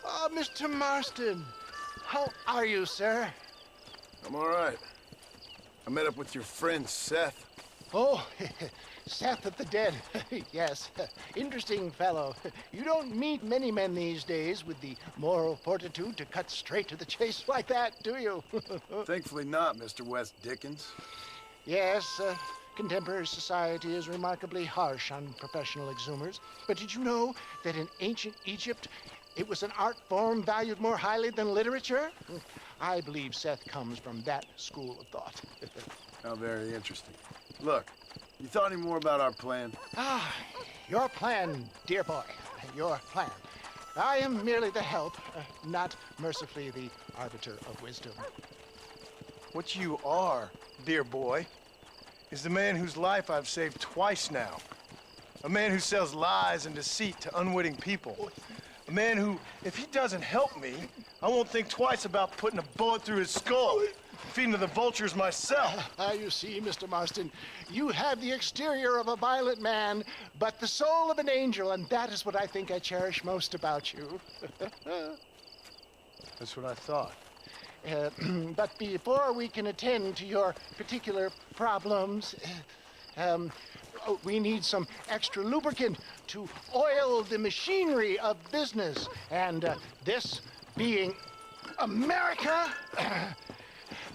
Oh, Mr. Marston. How are you, sir? I'm all right. I met up with your friend, Seth. Oh, Seth of the Dead. Yes, interesting fellow. You don't meet many men these days with the moral fortitude to cut straight to the chase like that, do you? Thankfully not, Mr. West Dickens. Yes, contemporary society is remarkably harsh on professional exhumers. But did you know that in ancient Egypt, it was an art form valued more highly than literature? I believe Seth comes from that school of thought. How very interesting. Look, you thought any more about our plan? Ah, your plan, dear boy, your plan. I am merely the help, not mercifully the arbiter of wisdom. What you are, dear boy, is the man whose life I've saved twice now. A man who sells lies and deceit to unwitting people. A man who, if he doesn't help me, I won't think twice about putting a bullet through his skull, feeding to the vultures myself. You see, Mr. Marston, you have the exterior of a violent man, but the soul of an angel, and that is what I think I cherish most about you. That's what I thought. But before we can attend to your particular problems, we need some extra lubricant to oil the machinery of business. And this being America,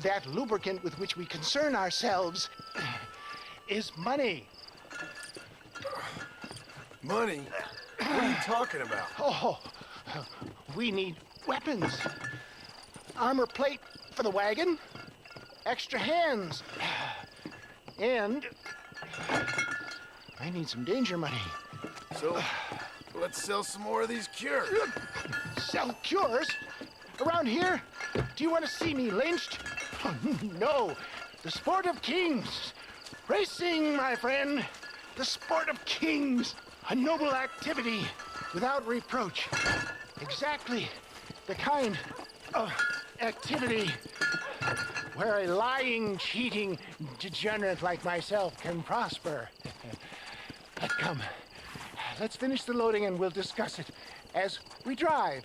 that lubricant with which we concern ourselves is money. Money? What are you talking about? Oh, we need weapons. Armor plate for the wagon, extra hands, and I need some danger money. So, let's sell some more of these cures. Sell cures? Around here? Do you want to see me lynched? Oh, no, the sport of kings. Racing, my friend, the sport of kings. A noble activity without reproach. Exactly the kind of activity where a lying, cheating degenerate like myself can prosper. But come, let's finish the loading and we'll discuss it as we drive.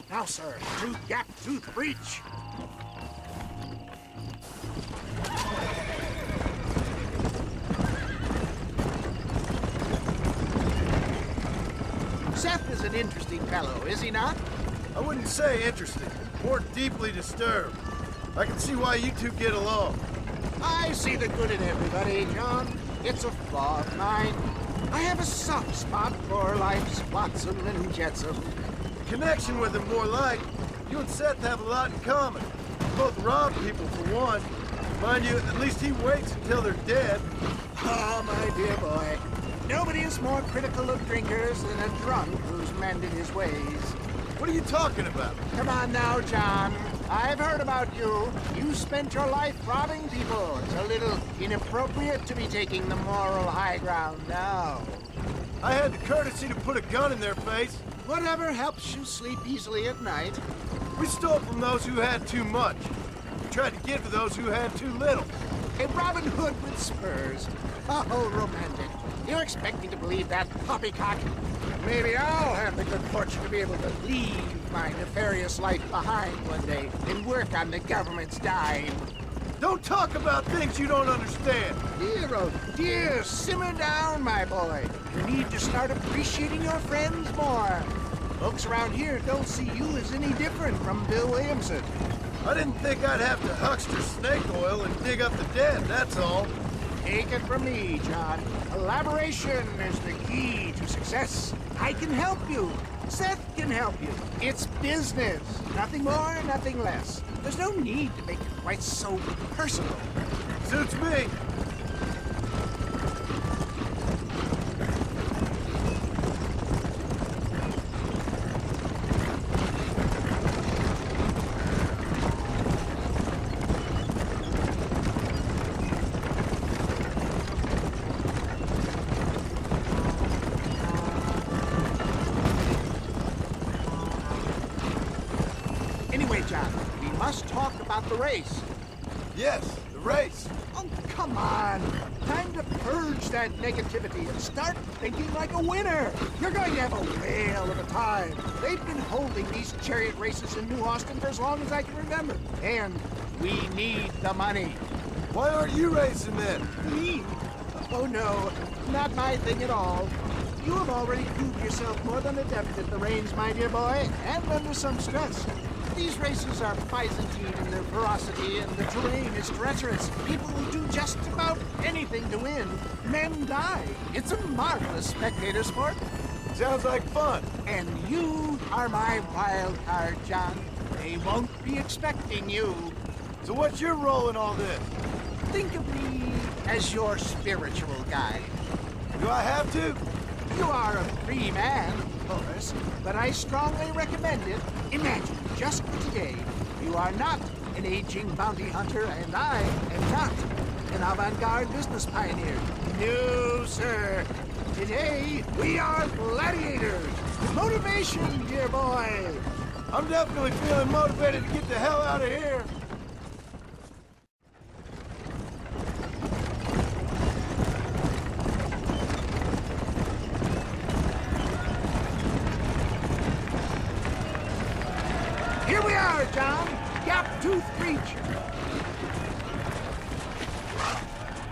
Now, sir, tooth gap, tooth breach. Seth is an interesting fellow, is he not? I wouldn't say interesting, more deeply disturbed. I can see why you two get along. I see the good in everybody, John. It's a flaw of mine. I have a soft spot for life's flotsam and jetsam. Connection with him more like. You and Seth have a lot in common. You both rob people for one. Mind you, at least he waits until they're dead. Ah, my dear boy. Nobody is more critical of drinkers than a drunk who's mended his ways. What are you talking about? Come on now, John. I've heard about you. You spent your life robbing people. It's a little inappropriate to be taking the moral high ground now. I had the courtesy to put a gun in their face. Whatever helps you sleep easily at night. We stole from those who had too much. We tried to give to those who had too little. A Robin Hood with spurs. Oh, romantic. You expect me to believe that poppycock? Maybe I'll have the good fortune to be able to leave my nefarious life behind one day and work on the government's dime. Don't talk about things you don't understand. Dear, oh dear, simmer down, my boy. You need to start appreciating your friends more. Folks around here don't see you as any different from Bill Williamson. I didn't think I'd have to huckster snake oil and dig up the dead, that's all. Take it from me, John. Collaboration is the key to success. I can help you. Seth can help you. It's business. Nothing more, nothing less. There's no need to make it quite so personal. Suits me. Anyway, John, we must talk about the race. Yes, the race. Oh, come on. Time to purge that negativity and start thinking like a winner. You're going to have a whale of a time. They've been holding these chariot races in New Austin for as long as I can remember. And we need the money. Why aren't you racing then? Me? Oh, no. Not my thing at all. You have already proved yourself more than adept at the reins, my dear boy, and under some stress. These races are Byzantine in their ferocity, and the terrain is treacherous. People will do just about anything to win. Men die. It's a marvelous spectator sport. Sounds like fun. And you are my wild card, John. They won't be expecting you. So what's your role in all this? Think of me as your spiritual guide. Do I have to? You are a free man, of course, but I strongly recommend it. Imagine, just for today, you are not an aging bounty hunter, and I am not an avant-garde business pioneer. No, sir. Today, we are gladiators. Motivation, dear boy. I'm definitely feeling motivated to get the hell out of here. Here we are, John. Gap Tooth Breach.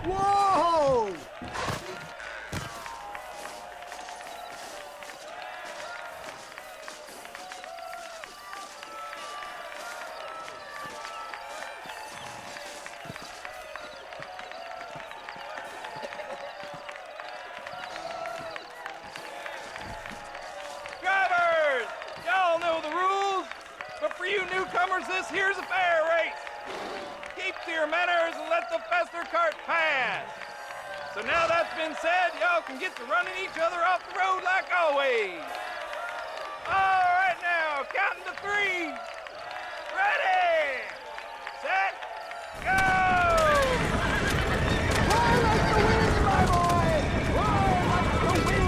Whoa! Drivers! Y'all know the rules, but for you newcomers, this here's a fair race. Keep to your manners and let the Fester cart pass. So now that's been said, y'all can get to running each other off the road like always. All right now, counting to 3. Ready, set, go! Fly like the wind, my boy! Fly like the wind!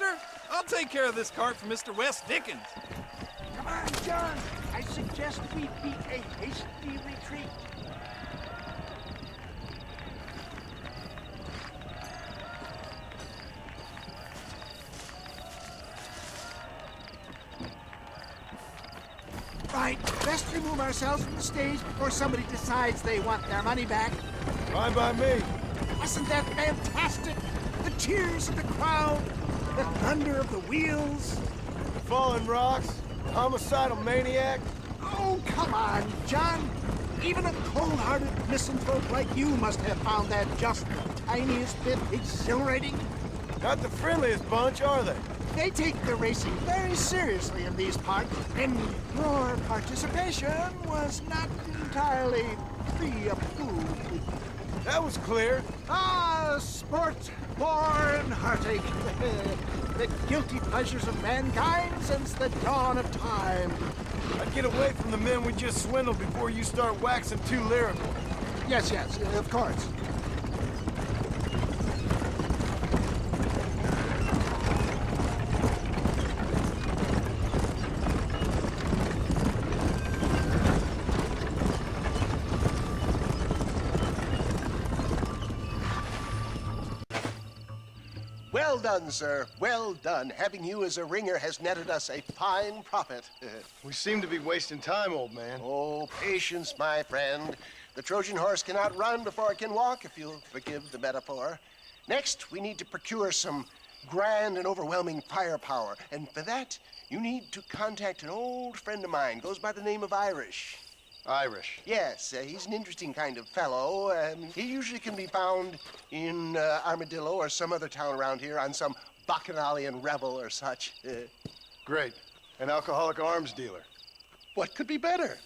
Fester. I'll take care of this cart for Mr. Wes Dickens. Come on, John. I suggest we beat a hasty retreat. Right, best remove ourselves from the stage before somebody decides they want their money back. Fine by me. Wasn't that fantastic? The cheers of the crowd, the thunder of the wheels. The falling rocks, homicidal maniac. Oh, come on, John. Even a cold-hearted misanthrope like you must have found that just the tiniest bit exhilarating. Not the friendliest bunch, are they? They take the racing very seriously in these parts, and your participation was not entirely free of food. That was clear. Ah, sport, war, and heartache. The guilty pleasures of mankind since the dawn of time. I'd get away from the men we just swindled before you start waxing too lyrical. Yes, of course. Well done, sir. Well done. Having you as a ringer has netted us a fine profit. We seem to be wasting time, old man. Oh, patience, my friend. The Trojan horse cannot run before it can walk, if you'll forgive the metaphor. Next, we need to procure some grand and overwhelming firepower. And for that, you need to contact an old friend of mine. Goes by the name of Irish. Irish. Yes, he's an interesting kind of fellow. He usually can be found in Armadillo or some other town around here on some bacchanalian revel or such. Great. An alcoholic arms dealer. What could be better?